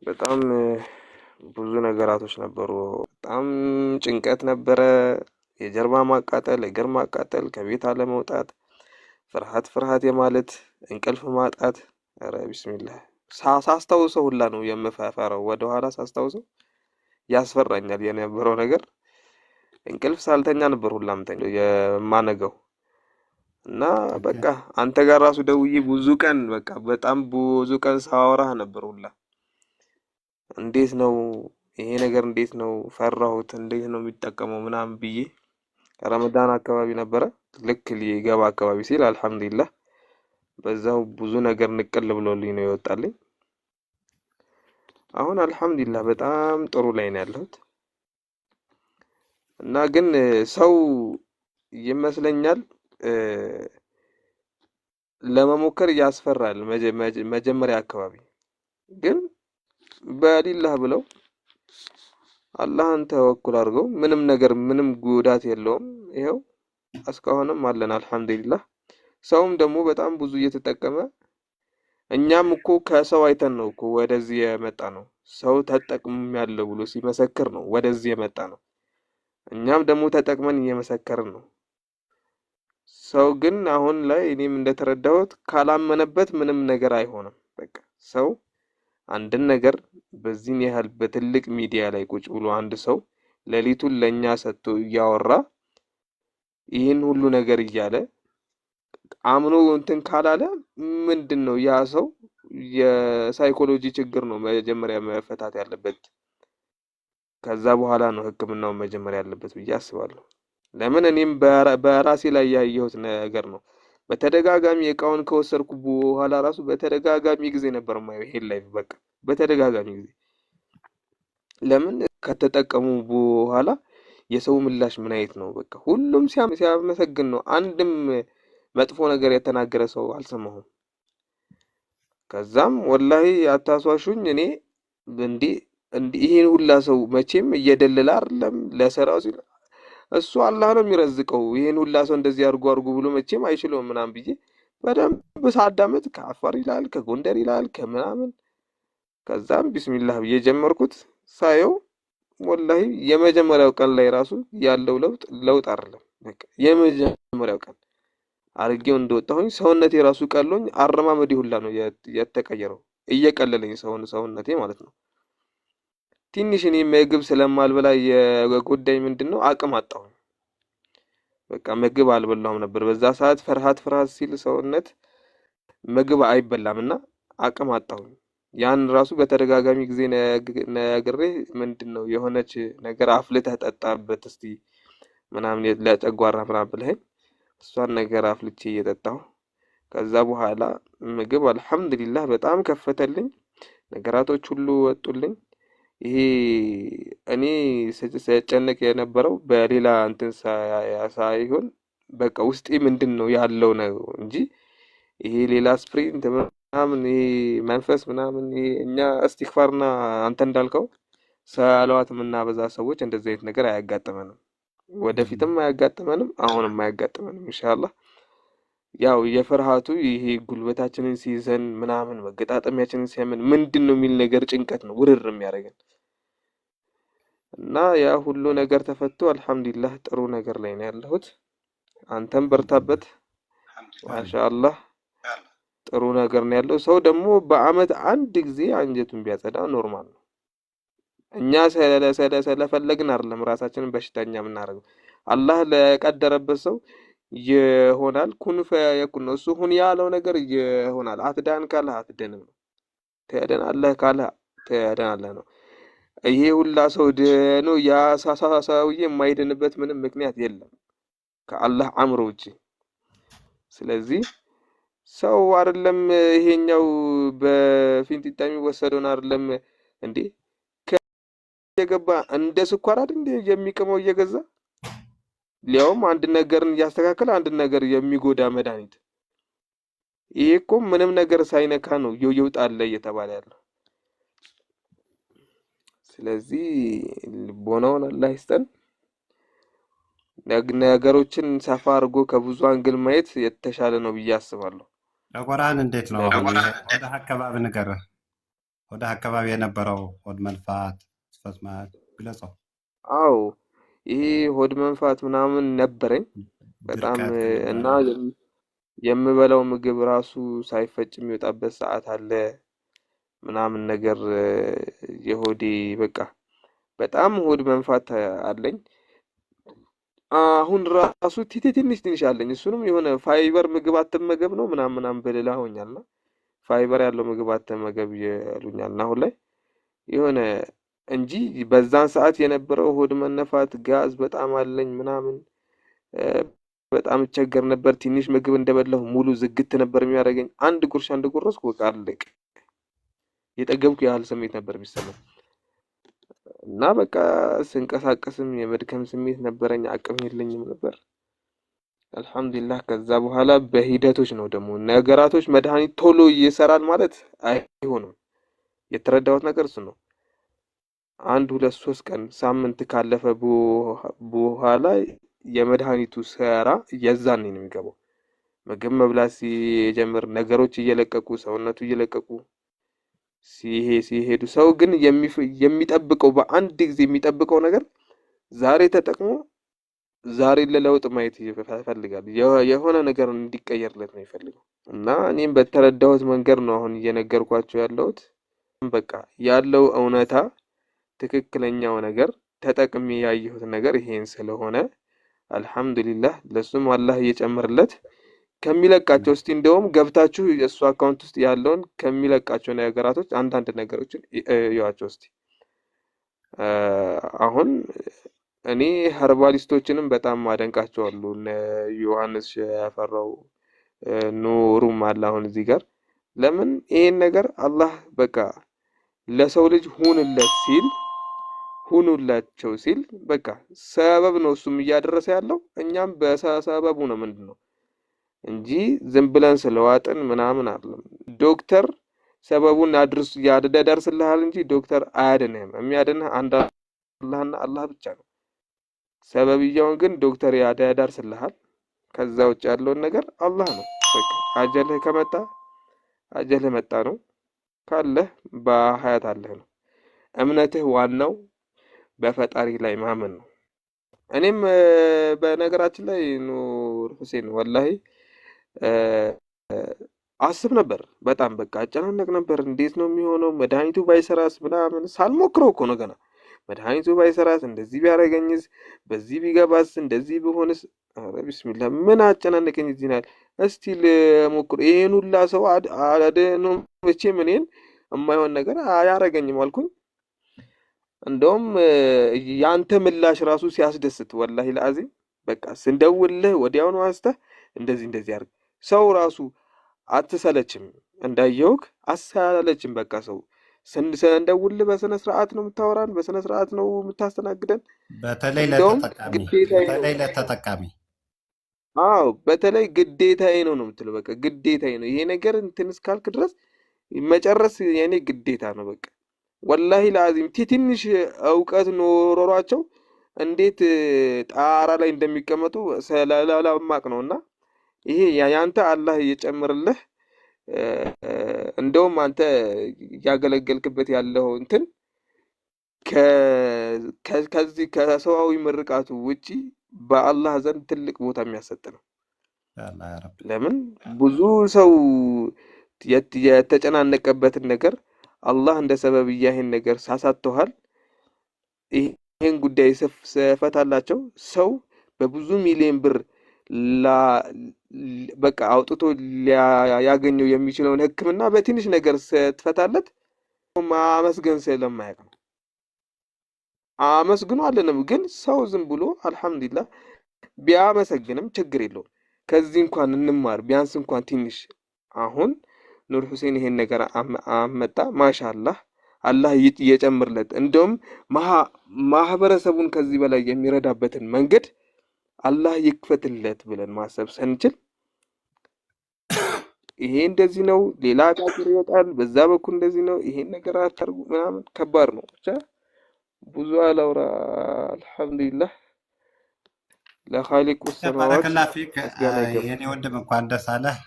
በጣም ብዙ ነገራቶች ነበሩ። በጣም ጭንቀት ነበረ፣ የጀርባ ማቃጠል፣ እግር ማቃጠል፣ ከቤት አለመውጣት፣ ፍርሃት ፍርሃት የማለት እንቅልፍ ማጣት። ኧረ ቢስሚላህ ሳስታውሰው ሁላ ነው የምፈራው። ወደ ኋላ ሳስታውሰው ያስፈራኛል የነበረው ነገር። እንቅልፍ ሳልተኛ ነበር ሁላ ምተኛው የማነገው እና ኦኬ። በቃ አንተ ጋር ራሱ ደውዬ ብዙ ቀን በቃ በጣም ብዙ ቀን ሳወራህ ነበር ሁላ። እንዴት ነው ይሄ ነገር እንዴት ነው ፈራሁት፣ እንዴት ነው የሚጠቀመው ምናምን ብዬ ረመዳን አካባቢ ነበረ ልክ ሊገባ አካባቢ ሲል አልሐምዱሊላህ በዛው ብዙ ነገር ንቅል ብሎልኝ ነው የወጣልኝ። አሁን አልሐምዱሊላህ በጣም ጥሩ ላይ ነው ያለሁት እና ግን ሰው ይመስለኛል እ፣ ለመሞከር ያስፈራል መጀመሪያ አካባቢ ግን በሊላህ ብለው አላህን ተወኩል አድርገው ምንም ነገር ምንም ጉዳት የለውም። ይኸው እስካሁንም አለን አልሐምዱሊላህ። ሰውም ደግሞ በጣም ብዙ እየተጠቀመ እኛም እኮ ከሰው አይተን ነው እኮ ወደዚህ የመጣ ነው። ሰው ተጠቅም ያለው ብሎ ሲመሰክር ነው ወደዚህ የመጣ ነው። እኛም ደግሞ ተጠቅመን እየመሰከርን ነው። ሰው ግን አሁን ላይ እኔም እንደተረዳሁት ካላመነበት ምንም ነገር አይሆንም። በቃ ሰው አንድን ነገር በዚህን ያህል በትልቅ ሚዲያ ላይ ቁጭ ብሎ አንድ ሰው ሌሊቱን ለኛ ሰጥቶ እያወራ ይህን ሁሉ ነገር እያለ አምኖ እንትን ካላለ ምንድነው ያ ሰው የሳይኮሎጂ ችግር ነው መጀመሪያ መፈታት ያለበት። ከዛ በኋላ ነው ሕክምናውን መጀመሪያ ያለበት ብዬ አስባለሁ። ለምን እኔም በራሴ ላይ ያየሁት ነገር ነው። በተደጋጋሚ እቃውን ከወሰድኩ በኋላ ራሱ በተደጋጋሚ ጊዜ ነበር የማየው ይሄን ላይቭ በቃ በተደጋጋሚ ጊዜ። ለምን ከተጠቀሙ በኋላ የሰው ምላሽ ምን አይነት ነው? በቃ ሁሉም ሲያመሰግን ነው። አንድም መጥፎ ነገር የተናገረ ሰው አልሰማሁም። ከዛም ወላሂ አታሷሹኝ እኔ እንዴ ይሄን ሁላ ሰው መቼም እየደለለ አይደለም ለሰራው ሲል እሱ አላህ ነው የሚረዝቀው። ይሄን ሁላ ሰው እንደዚህ አድርጉ አድርጉ ብሎ መቼም አይችለውም ምናምን ብዬ በደንብ ሳዳምጥ ከአፋር ይላል ከጎንደር ይላል ከምናምን ከዛም ቢስሚላህ ብዬ ጀመርኩት። ሳየው ወላሂ የመጀመሪያው ቀን ላይ ራሱ ያለው ለውጥ አይደለም። በቃ የመጀመሪያው ቀን አርጌው እንደወጣሁኝ ሰውነቴ ራሱ ቀሎኝ አረማመዴ ሁላ ነው የተቀየረው። እየቀለለኝ ሰውነቴ ማለት ነው። ትንሽ እኔ ምግብ ስለማልበላ የጎዳኝ ምንድነው አቅም አጣሁ። በቃ ምግብ አልበላሁም ነበር በዛ ሰዓት ፍርሃት ፍርሃት ሲል ሰውነት ምግብ አይበላምና አቅም አጣሁ። ያን ራሱ በተደጋጋሚ ጊዜ ነግሬ ምንድነው የሆነች ነገር አፍልተህ ጠጣበት እስቲ ምናምን ለጨጓራ ምናምን ብለኸኝ እሷን ነገር አፍልቼ እየጠጣሁ ከዛ በኋላ ምግብ አልሐምዱሊላህ በጣም ከፈተልኝ። ነገራቶች ሁሉ ወጡልኝ። ይሄ እኔ ስጨነቅ የነበረው በሌላ እንትን ሳይሆን በቃ ውስጤ ምንድን ነው ያለው ነው እንጂ ይሄ ሌላ ስፕሪንት ምናምን ይሄ መንፈስ ምናምን ይሄ እኛ እስቲክፋርና አንተ እንዳልከው ሰለዋት የምናበዛ ሰዎች እንደዚህ አይነት ነገር አያጋጥመንም። ወደፊትም አያጋጥመንም፣ አሁንም አያጋጥመንም ኢንሻአላህ። ያው የፍርሃቱ ይሄ ጉልበታችንን ሲይዘን ምናምን መገጣጠሚያችንን ሲያመን ምንድን ነው የሚል ነገር ጭንቀት ነው ውርር የሚያደርገን እና ያ ሁሉ ነገር ተፈቶ አልሐምዱሊላህ ጥሩ ነገር ላይ ነው ያለሁት። አንተም በርታበት ማሻአላህ ጥሩ ነገር ነው ያለው። ሰው ደግሞ በአመት አንድ ጊዜ አንጀቱን ቢያጸዳ ኖርማል ነው። እኛ ስለፈለግን አይደለም ራሳችንን በሽተኛ የምናደርገው። አላህ ለቀደረበት ሰው ይሆናል። ኩን ፈየኩን ነው። እሱ ሁን ያለው ነገር ይሆናል። አትዳን ካለ አትድንም ነው። ትድናለህ ካለ ትድናለህ ነው። ይሄ ሁላ ሰው ድኖ ያ ሰውዬ የማይድንበት ምንም ምክንያት የለም ከአላህ አምሮ ውጪ። ስለዚህ ሰው አይደለም ይሄኛው በፊንጢጣ የሚወሰደውን አይደለም እንዴ የገባ እንደ ስኳር አይደል እንዴ የሚቅመው እየገዛ ሊያውም አንድ ነገርን እያስተካከለ አንድ ነገር የሚጎዳ መድኃኒት። ይሄ እኮ ምንም ነገር ሳይነካ ነው ይውጣል እየተባለ ያለው። ስለዚህ ልቦናውን አላህ ይስጠን። ነገሮችን ሰፋ አድርጎ ከብዙ አንግል ማየት የተሻለ ነው ብዬ አስባለሁ። ለቁርአን እንዴት ነው አሁን? ይሄ ወደ አካባቢ ንገረህ። ወደ አካባቢ የነበረው ሆድ መንፋት፣ ስፈት ግለጸው። አዎ ይሄ ሆድ መንፋት ምናምን ነበረኝ በጣም ድርቀት እና የሚባለው የምበላው ምግብ ራሱ ሳይፈጭ የሚወጣበት ሰዓት አለ ምናምን ነገር የሆዴ በቃ በጣም ሆድ መንፋት አለኝ። አሁን ራሱ ትንሽ ትንሽ አለኝ። እሱንም የሆነ ፋይበር ምግብ አትመገብ ነው ምናምን ምናምን ብልላ ሆኛልና ፋይበር ያለው ምግብ አትመገብ ያሉኛል። እና አሁን ላይ የሆነ እንጂ በዛን ሰዓት የነበረው ሆድ መነፋት ጋዝ በጣም አለኝ ምናምን እ፣ በጣም እቸገር ነበር። ትንሽ ምግብ እንደበላሁ ሙሉ ዝግት ነበር የሚያደርገኝ። አንድ ጉርሻ እንደጎረስኩ በቃ አለቅ የጠገብኩ ያህል ስሜት ነበር የሚሰማኝ እና በቃ ስንቀሳቀስም የመድከም ስሜት ነበረኝ። አቅም የለኝም ነበር። አልሐምዱሊላህ ከዛ በኋላ በሂደቶች ነው ደግሞ ነገራቶች መድኃኒት ቶሎ ይሰራል ማለት አይሆንም። የተረዳሁት ነገር እሱ ነው። አንድ ሁለት ሶስት ቀን ሳምንት ካለፈ በኋላ የመድኃኒቱ ስራ የዛኔ ነው የሚገባው። ምግብ መብላት ሲጀምር ነገሮች እየለቀቁ ሰውነቱ እየለቀቁ ሲሄዱ ሰው ግን የሚጠብቀው በአንድ ጊዜ የሚጠብቀው ነገር ዛሬ ተጠቅሞ ዛሬ ለለውጥ ማየት ይፈልጋል። የሆነ ነገር እንዲቀየርለት ነው የሚፈልገው እና እኔም በተረዳሁት መንገድ ነው አሁን እየነገርኳቸው ያለሁት። በቃ ያለው እውነታ ትክክለኛው ነገር ተጠቅሜ ያየሁት ነገር ይሄን ስለሆነ አልሐምዱሊላህ ለሱም አላህ እየጨመርለት ከሚለቃቸው እስቲ እንደውም ገብታችሁ የእሱ አካውንት ውስጥ ያለውን ከሚለቃቸው ነገራቶች አንዳንድ ነገሮችን እዩዋቸው እስቲ። አሁን እኔ ኸርባሊስቶችንም በጣም አደንቃቸዋለሁ። እነ ዮሐንስ ያፈራው ኑሩም አለ አሁን እዚህ ጋር ለምን ይሄን ነገር አላህ በቃ ለሰው ልጅ ሁኑላቸው ሲል በቃ ሰበብ ነው እሱም እያደረሰ ያለው እኛም በሰበቡ ነው ምንድነው እንጂ ዝም ብለን ስለዋጥን ምናምን አይደለም። ዶክተር ሰበቡን ያደርስልሃል እንጂ ዶክተር አያድንህም። የሚያድንህ አንድ አላህና አላህ ብቻ ነው። ሰበብያውን ግን ዶክተር ያደርስልሃል። ከዛ ውጭ ያለውን ነገር አላህ ነው። በቃ አጀልህ ከመጣ አጀልህ መጣ ነው። ካለህ በሀያት አለህ ነው። እምነትህ ዋናው በፈጣሪ ላይ ማመን ነው። እኔም በነገራችን ላይ ኑር ሁሴን ወላሂ አስብ ነበር በጣም በቃ አጨናነቅ ነበር። እንዴት ነው የሚሆነው? መድኃኒቱ ባይሰራስ ምናምን ሳልሞክረው እኮ ነው ገና መድኃኒቱ ባይሰራስ እንደዚህ ቢያደርገኝስ፣ በዚህ ቢገባስ፣ እንደዚህ ቢሆንስ። ኧረ ቢስሚላህ ምን አጨናነቀኝ እዚህ ናል። እስቲ ልሞክር። ይሄን ሁላ ሰው አድኖ መቼም እኔን የማይሆን ነገር አያረገኝም አልኩኝ። እንደውም ያንተ ምላሽ ራሱ ሲያስደስት ወላሂ ለአዚም በቃ ስንደውልህ ወዲያውኑ አንስተህ እንደዚህ እንደዚህ አድርግ። ሰው ራሱ አትሰለችም፣ እንዳየውክ አሰለችም። በቃ ሰው ስንደውልህ በስነ ስርዓት ነው የምታወራን፣ በስነ ስርዓት ነው የምታስተናግደን። በተለይ እንደውም ለተጠቃሚ ግዴታዬ ነው። በተለይ ለተጠቃሚ አዎ በተለይ ግዴታዬ ነው የምትለው። በቃ ግዴታዬ ነው ይሄ ነገር እንትን እስካልክ ድረስ መጨረስ የኔ ግዴታ ነው። በቃ ወላሂ ለአዚም ትንሽ እውቀት ኖሯቸው እንዴት ጣራ ላይ እንደሚቀመጡ ስለማቅ ነው። እና ይሄ ያንተ አላህ እየጨምርልህ እንደውም አንተ ያገለገልክበት ያለው እንትን ከዚህ ከሰዋዊ ምርቃቱ ውጪ በአላህ ዘንድ ትልቅ ቦታ የሚያሰጥ ነው። ያላ ያ ረብ ለምን ብዙ ሰው የተጨናነቀበትን ነገር አላህ እንደ ሰበብያ ይሄን ነገር ሳሳተዋል። ይሄን ጉዳይ ስፈታላቸው ሰው በብዙ ሚሊዮን ብር በቃ አውጥቶ ያገኘው የሚችለውን ሕክምና በትንሽ ነገር ስትፈታለት ማመስገን ስለማያውቅ ነው። አመስግኖ አለንም ግን ሰው ዝም ብሎ አልሐምዱሊላህ ቢያመሰግንም ችግር የለውም። ከዚህ እንኳን እንማር ቢያንስ እንኳን ትንሽ። አሁን ኑር ሁሴን ይሄን ነገር አመጣ። ማሻአላህ አላህ እየጨምርለት እንደውም ማህበረሰቡን ከዚህ በላይ የሚረዳበትን መንገድ አላህ ይክፈትለት ብለን ማሰብ ስንችል ይሄ እንደዚህ ነው፣ ሌላ አጋጭር ይወጣል፣ በዛ በኩል እንደዚህ ነው፣ ይሄን ነገር አታርጉ ምናምን ከባድ ነው። ብቻ ብዙ አላውራ። አልሐምዱሊላህ ለኻሊቁ ሰማዋት ባረከላህ ፊክ ምስጋና ይገባል። የኔ ወንድም እንኳን ደስ አለህ።